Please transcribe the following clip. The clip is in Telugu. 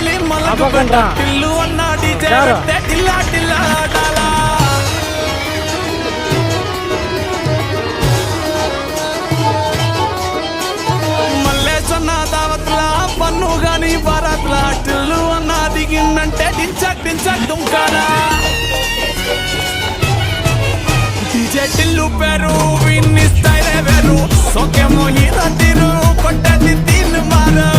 ఢిల్లీ మలకు టిల్లు అన్న డీజే టిల్లా టిల్లా డాలా మల్లేశన్న దావత్లా పన్ను గాని భారత్లా టిల్లు అన్న దిగిందంటే టించక్ టించక్ దుంకారా డీజే టిల్లు పేరు విన్ని స్టైలే వేరు సోకేమో హీరో తీరు కొట్టది తీన్ మారా